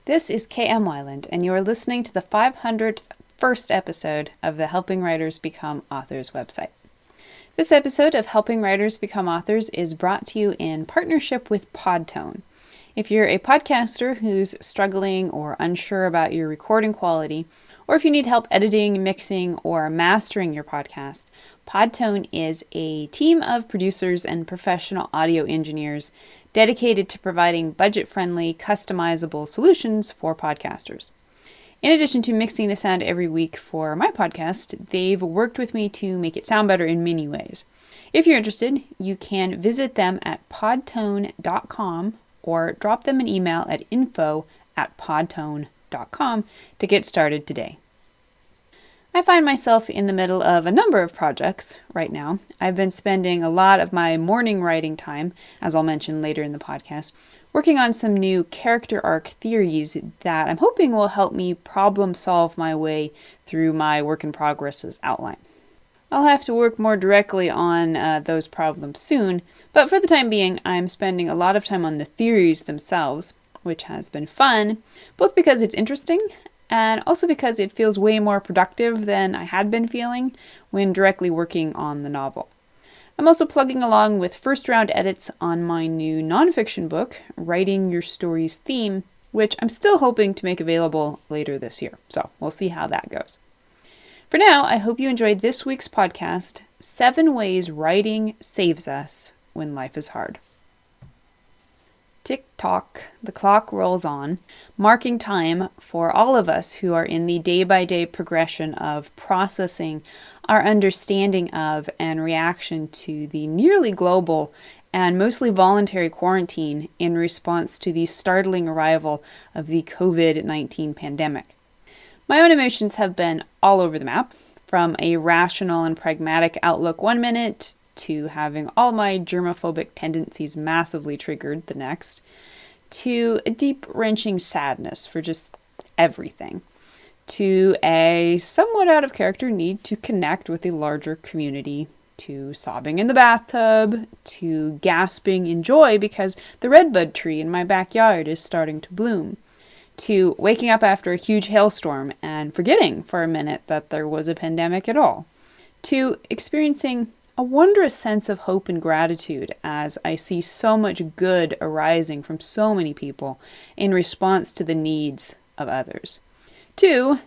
This is KM Wyland, and you are listening to the 501st episode of the Helping Writers Become Authors website. This episode of Helping Writers Become Authors is brought to you in partnership with Podtone. If you're a podcaster who's struggling or unsure about your recording quality, or if you need help editing, mixing, or mastering your podcast, Podtone is a team of producers and professional audio engineers dedicated to providing budget-friendly, customizable solutions for podcasters. In addition to mixing the sound every week for my podcast, they've worked with me to make it sound better in many ways. If you're interested, you can visit them at podtone.com or drop them an email at info@podtone.com to get started today. I find myself in the middle of a number of projects right now. I've been spending a lot of my morning writing time, as I'll mention later in the podcast, working on some new character arc theories that I'm hoping will help me problem solve my way through my work in progress's outline. I'll have to work more directly on those problems soon, but for the time being, I'm spending a lot of time on the theories themselves, which has been fun, both because it's interesting and also because it feels way more productive than I had been feeling when directly working on the novel. I'm also plugging along with first round edits on my new nonfiction book, Writing Your Story's Theme, which I'm still hoping to make available later this year. So we'll see how that goes. For now, I hope you enjoyed this week's podcast, 7 Ways Writing Saves Us When Life is Hard. Tick-tock, the clock rolls on, marking time for all of us who are in the day-by-day progression of processing our understanding of and reaction to the nearly global and mostly voluntary quarantine in response to the startling arrival of the COVID-19 pandemic. My own emotions have been all over the map, from a rational and pragmatic outlook one minute to having all my germophobic tendencies massively triggered the next, to a deep, wrenching sadness for just everything, to a somewhat out of character need to connect with a larger community, to sobbing in the bathtub, to gasping in joy because the redbud tree in my backyard is starting to bloom, to waking up after a huge hailstorm and forgetting for a minute that there was a pandemic at all, to experiencing a wondrous sense of hope and gratitude as I see so much good arising from so many people in response to the needs of others. 2,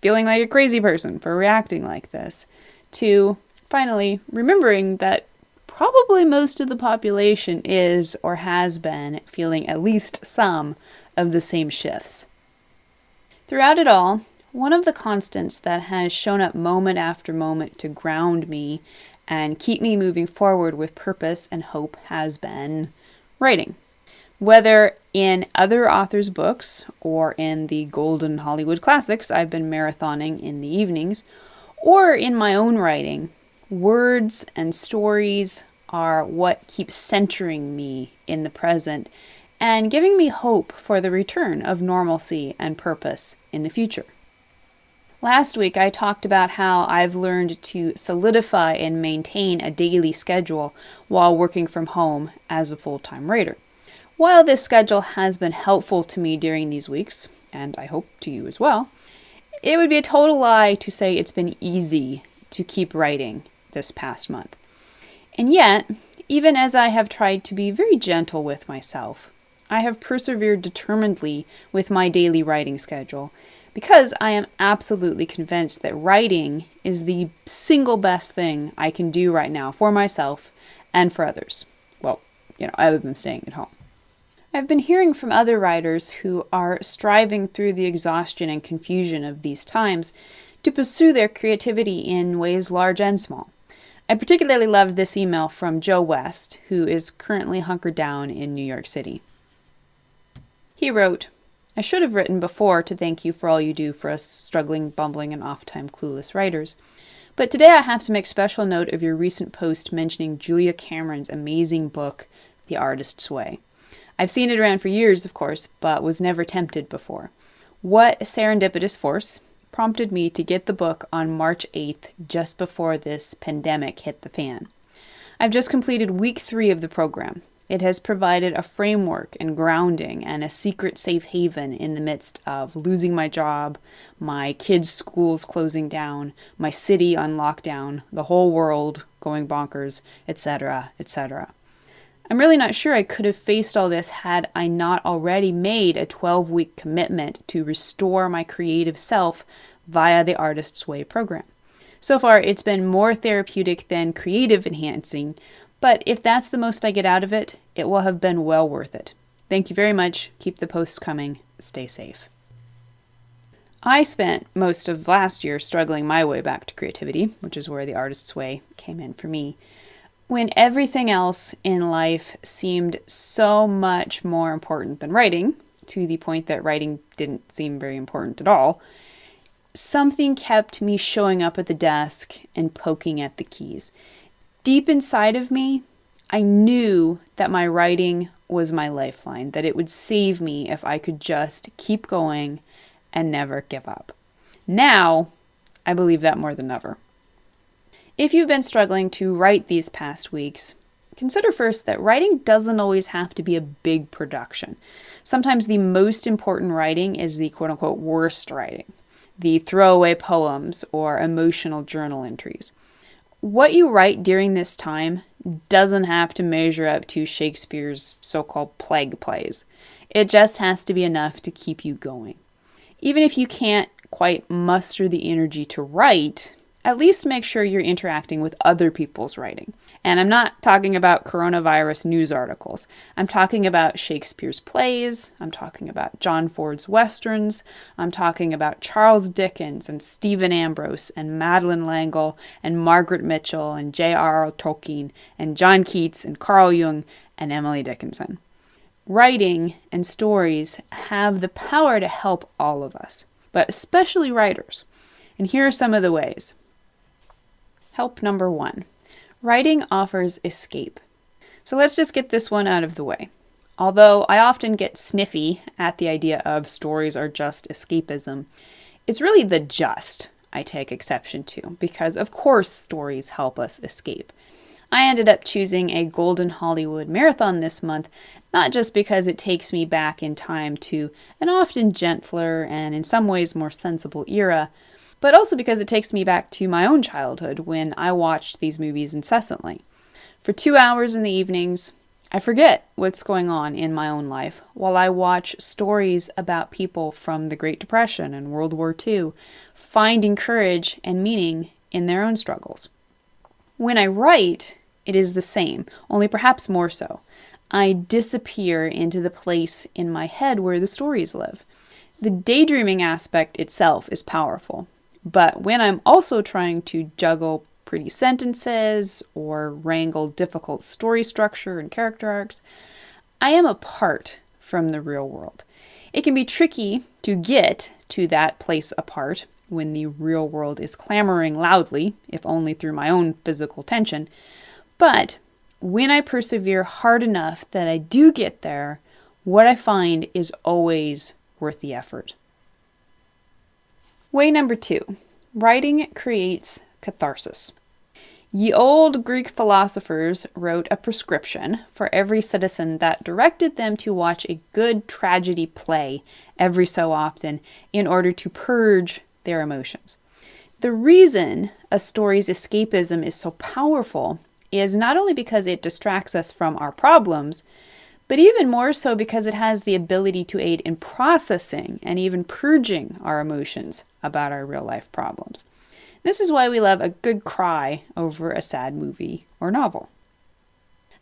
feeling like a crazy person for reacting like this. 2, finally, remembering that probably most of the population is or has been feeling at least some of the same shifts. Throughout it all, one of the constants that has shown up moment after moment to ground me and keep me moving forward with purpose and hope has been writing. Whether in other authors' books or in the golden Hollywood classics I've been marathoning in the evenings, or in my own writing, words and stories are what keeps centering me in the present and giving me hope for the return of normalcy and purpose in the future. Last week, I talked about how I've learned to solidify and maintain a daily schedule while working from home as a full-time writer. While this schedule has been helpful to me during these weeks, and I hope to you as well, it would be a total lie to say it's been easy to keep writing this past month. And yet, even as I have tried to be very gentle with myself, I have persevered determinedly with my daily writing schedule, because I am absolutely convinced that writing is the single best thing I can do right now for myself and for others. Well, other than staying at home. I've been hearing from other writers who are striving through the exhaustion and confusion of these times to pursue their creativity in ways large and small. I particularly loved this email from Joe West, who is currently hunkered down in New York City. He wrote, "I should have written before to thank you for all you do for us struggling, bumbling, and oft-time clueless writers. But today I have to make special note of your recent post mentioning Julia Cameron's amazing book, The Artist's Way. I've seen it around for years, of course, but was never tempted before. What serendipitous force prompted me to get the book on March 8th, just before this pandemic hit the fan. I've just completed week 3 of the program. It has provided a framework and grounding and a secret safe haven in the midst of losing my job, my kids' schools closing down, my city on lockdown, the whole world going bonkers, etc., etc. I'm really not sure I could have faced all this had I not already made a 12-week commitment to restore my creative self via the Artist's Way program. So far, it's been more therapeutic than creative enhancing, but if that's the most I get out of it, it will have been well worth it. Thank you very much. Keep the posts coming. Stay safe. I spent most of last year struggling my way back to creativity, which is where the Artist's Way came in for me, when everything else in life seemed so much more important than writing, to the point that writing didn't seem very important at all. Something kept me showing up at the desk and poking at the keys. Deep inside of me, I knew that my writing was my lifeline, that it would save me if I could just keep going and never give up. Now, I believe that more than ever. If you've been struggling to write these past weeks, consider first that writing doesn't always have to be a big production. Sometimes the most important writing is the quote-unquote worst writing, the throwaway poems or emotional journal entries. What you write during this time doesn't have to measure up to Shakespeare's so-called plague plays. It just has to be enough to keep you going. Even if you can't quite muster the energy to write, at least make sure you're interacting with other people's writing. And I'm not talking about coronavirus news articles. I'm talking about Shakespeare's plays. I'm talking about John Ford's westerns. I'm talking about Charles Dickens and Stephen Ambrose and Madeleine L'Engle and Margaret Mitchell and J.R.R. Tolkien and John Keats and Carl Jung and Emily Dickinson. Writing and stories have the power to help all of us, but especially writers. And here are some of the ways. Help number 1. Writing offers escape. So let's just get this one out of the way. Although I often get sniffy at the idea of stories are just escapism, it's really the just I take exception to, because of course stories help us escape. I ended up choosing a Golden Hollywood Marathon this month, not just because it takes me back in time to an often gentler and in some ways more sensible era, but also because it takes me back to my own childhood when I watched these movies incessantly. For 2 hours in the evenings, I forget what's going on in my own life while I watch stories about people from the Great Depression and World War II finding courage and meaning in their own struggles. When I write, it is the same, only perhaps more so. I disappear into the place in my head where the stories live. The daydreaming aspect itself is powerful. But when I'm also trying to juggle pretty sentences or wrangle difficult story structure and character arcs, I am apart from the real world. It can be tricky to get to that place apart when the real world is clamoring loudly, if only through my own physical tension. But when I persevere hard enough that I do get there, what I find is always worth the effort. Way number 2, writing creates catharsis. Ye old Greek philosophers wrote a prescription for every citizen that directed them to watch a good tragedy play every so often in order to purge their emotions. The reason a story's escapism is so powerful is not only because it distracts us from our problems, but even more so because it has the ability to aid in processing and even purging our emotions about our real life problems. This is why we love a good cry over a sad movie or novel.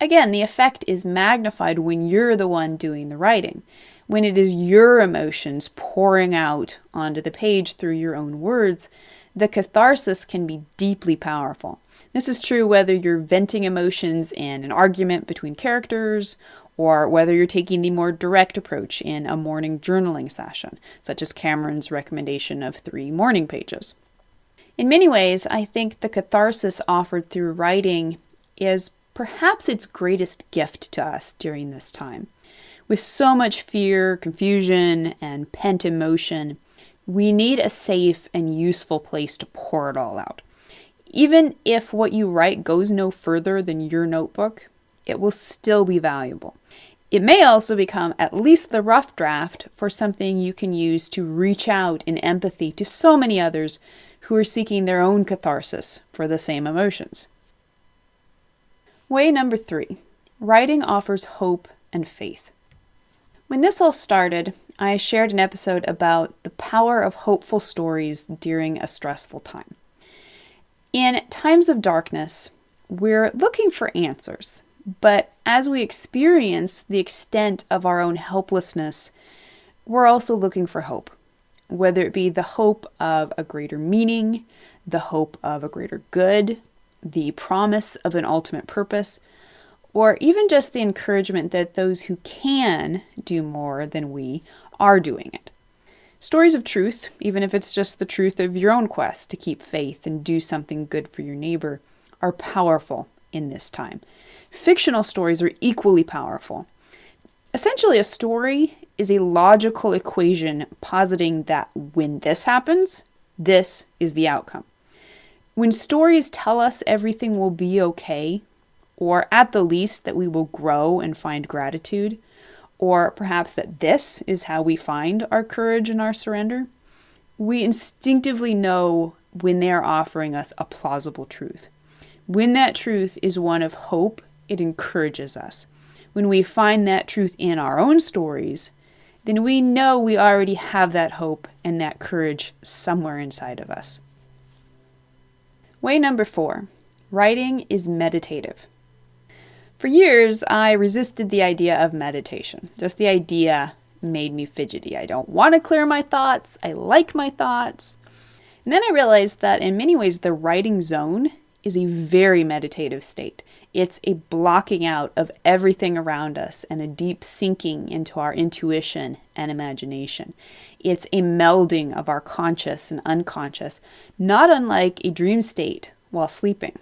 Again, the effect is magnified when you're the one doing the writing, when it is your emotions pouring out onto the page through your own words. The catharsis can be deeply powerful. This is true whether you're venting emotions in an argument between characters, or whether you're taking the more direct approach in a morning journaling session, such as Cameron's recommendation of 3 morning pages. In many ways, I think the catharsis offered through writing is perhaps its greatest gift to us during this time. With so much fear, confusion, and pent emotion, we need a safe and useful place to pour it all out. Even if what you write goes no further than your notebook, it will still be valuable. It may also become at least the rough draft for something you can use to reach out in empathy to so many others who are seeking their own catharsis for the same emotions. Way number 3, writing offers hope and faith. When this all started, I shared an episode about the power of hopeful stories during a stressful time. In times of darkness, we're looking for answers, but as we experience the extent of our own helplessness, we're also looking for hope, whether it be the hope of a greater meaning, the hope of a greater good, the promise of an ultimate purpose, or even just the encouragement that those who can do more than we are doing it. Stories of truth, even if it's just the truth of your own quest to keep faith and do something good for your neighbor, are powerful in this time. Fictional stories are equally powerful. Essentially, a story is a logical equation positing that when this happens, this is the outcome. When stories tell us everything will be okay, or at the least that we will grow and find gratitude, or perhaps that this is how we find our courage and our surrender, we instinctively know when they are offering us a plausible truth. When that truth is one of hope, it encourages us. When we find that truth in our own stories, then we know we already have that hope and that courage somewhere inside of us. Way number 4, writing is meditative. For years, I resisted the idea of meditation. Just the idea made me fidgety. I don't want to clear my thoughts. I like my thoughts. And then I realized that in many ways, the writing zone is a very meditative state. It's a blocking out of everything around us and a deep sinking into our intuition and imagination. It's a melding of our conscious and unconscious, not unlike a dream state while sleeping.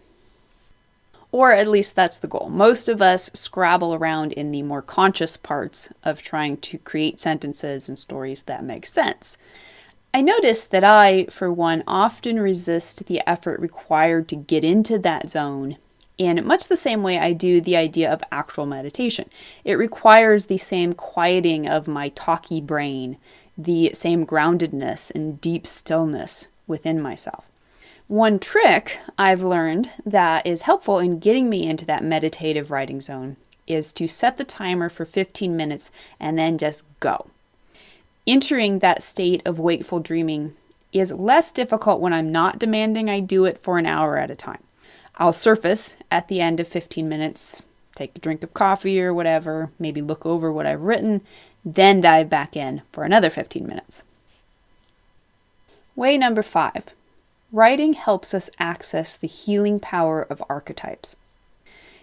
Or at least that's the goal. Most of us scrabble around in the more conscious parts of trying to create sentences and stories that make sense. I noticed that I, for one, often resist the effort required to get into that zone in much the same way I do the idea of actual meditation. It requires the same quieting of my talky brain, the same groundedness and deep stillness within myself. One trick I've learned that is helpful in getting me into that meditative writing zone is to set the timer for 15 minutes and then just go. Entering that state of wakeful dreaming is less difficult when I'm not demanding I do it for an hour at a time. I'll surface at the end of 15 minutes, take a drink of coffee or whatever, maybe look over what I've written, then dive back in for another 15 minutes. Way number 5. Writing helps us access the healing power of archetypes.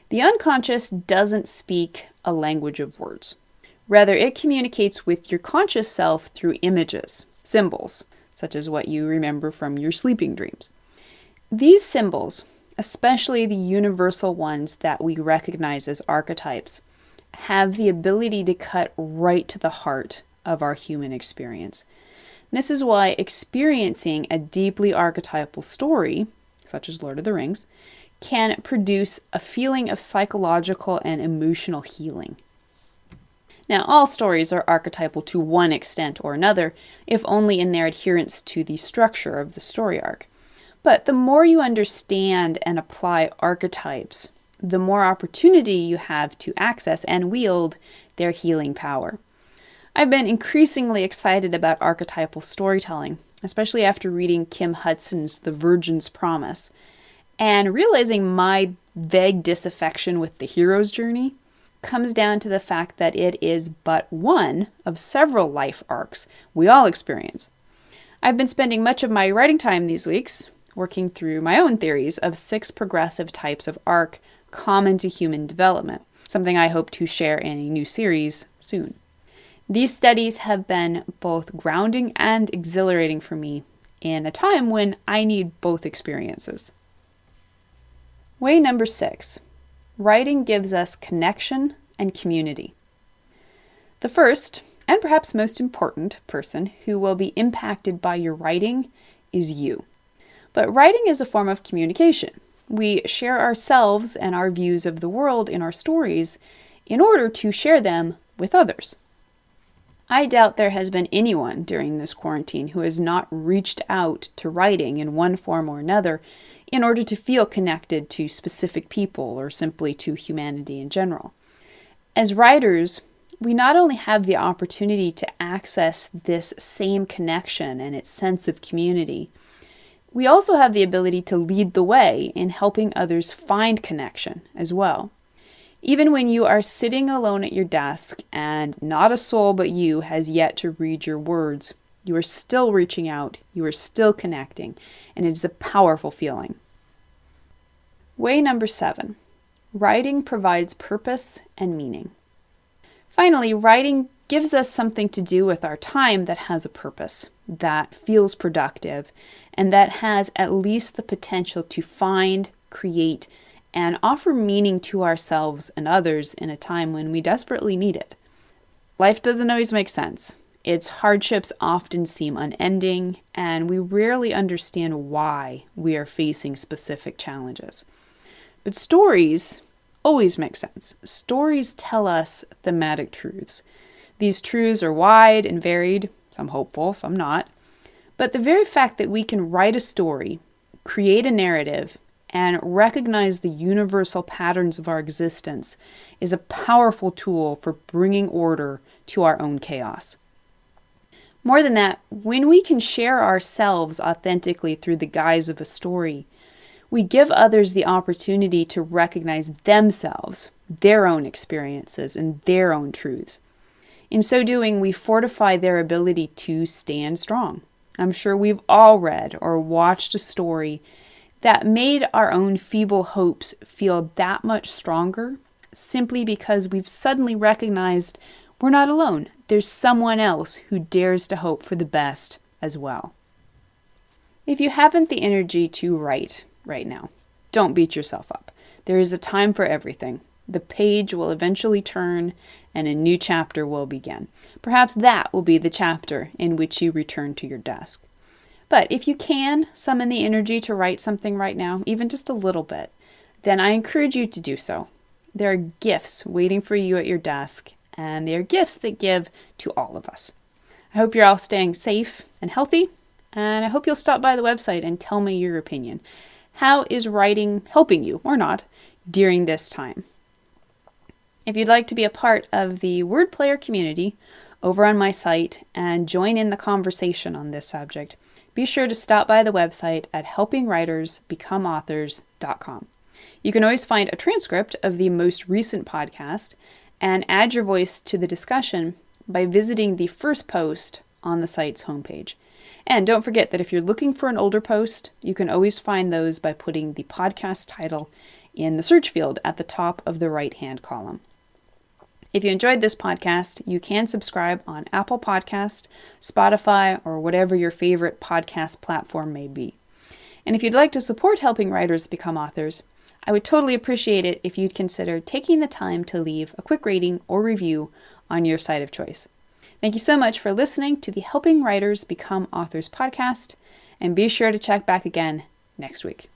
The unconscious doesn't speak a language of words. Rather, it communicates with your conscious self through images, symbols, such as what you remember from your sleeping dreams. These symbols, especially the universal ones that we recognize as archetypes, have the ability to cut right to the heart of our human experience. This is why experiencing a deeply archetypal story, such as Lord of the Rings, can produce a feeling of psychological and emotional healing. Now, all stories are archetypal to one extent or another, if only in their adherence to the structure of the story arc. But the more you understand and apply archetypes, the more opportunity you have to access and wield their healing power. I've been increasingly excited about archetypal storytelling, especially after reading Kim Hudson's The Virgin's Promise, and realizing my vague disaffection with the hero's journey comes down to the fact that it is but one of several life arcs we all experience. I've been spending much of my writing time these weeks working through my own theories of 6 progressive types of arc common to human development, something I hope to share in a new series soon. These studies have been both grounding and exhilarating for me in a time when I need both experiences. Way number 6. Writing gives us connection and community. The first, and perhaps most important, person who will be impacted by your writing is you. But writing is a form of communication. We share ourselves and our views of the world in our stories in order to share them with others. I doubt there has been anyone during this quarantine who has not reached out to writing in one form or another in order to feel connected to specific people or simply to humanity in general. As writers, we not only have the opportunity to access this same connection and its sense of community, we also have the ability to lead the way in helping others find connection as well. Even when you are sitting alone at your desk and not a soul but you has yet to read your words, you are still reaching out, you are still connecting, and it is a powerful feeling. Way number 7. Writing provides purpose and meaning. Finally, writing gives us something to do with our time that has a purpose, that feels productive, and that has at least the potential to find, create, and offer meaning to ourselves and others in a time when we desperately need it. Life doesn't always make sense. Its hardships often seem unending, and we rarely understand why we are facing specific challenges. But stories always make sense. Stories tell us thematic truths. These truths are wide and varied, some hopeful, some not. But the very fact that we can write a story, create a narrative, and recognize the universal patterns of our existence is a powerful tool for bringing order to our own chaos. More than that, when we can share ourselves authentically through the guise of a story, we give others the opportunity to recognize themselves, their own experiences, and their own truths. In so doing, we fortify their ability to stand strong. I'm sure we've all read or watched a story that made our own feeble hopes feel that much stronger simply because we've suddenly recognized we're not alone. There's someone else who dares to hope for the best as well. If you haven't the energy to write right now, don't beat yourself up. There is a time for everything. The page will eventually turn and a new chapter will begin. Perhaps that will be the chapter in which you return to your desk. But if you can summon the energy to write something right now, even just a little bit, then I encourage you to do so. There are gifts waiting for you at your desk, and they are gifts that give to all of us. I hope you're all staying safe and healthy, and I hope you'll stop by the website and tell me your opinion. How is writing helping you, or not, during this time? If you'd like to be a part of the Word Player community over on my site and join in the conversation on this subject, be sure to stop by the website at helpingwritersbecomeauthors.com. You can always find a transcript of the most recent podcast and add your voice to the discussion by visiting the first post on the site's homepage. And don't forget that if you're looking for an older post, you can always find those by putting the podcast title in the search field at the top of the right-hand column. If you enjoyed this podcast, you can subscribe on Apple Podcast, Spotify, or whatever your favorite podcast platform may be. And if you'd like to support helping writers become authors, I would totally appreciate it if you'd consider taking the time to leave a quick rating or review on your site of choice. Thank you so much for listening to the Helping Writers Become Authors podcast, and be sure to check back again next week.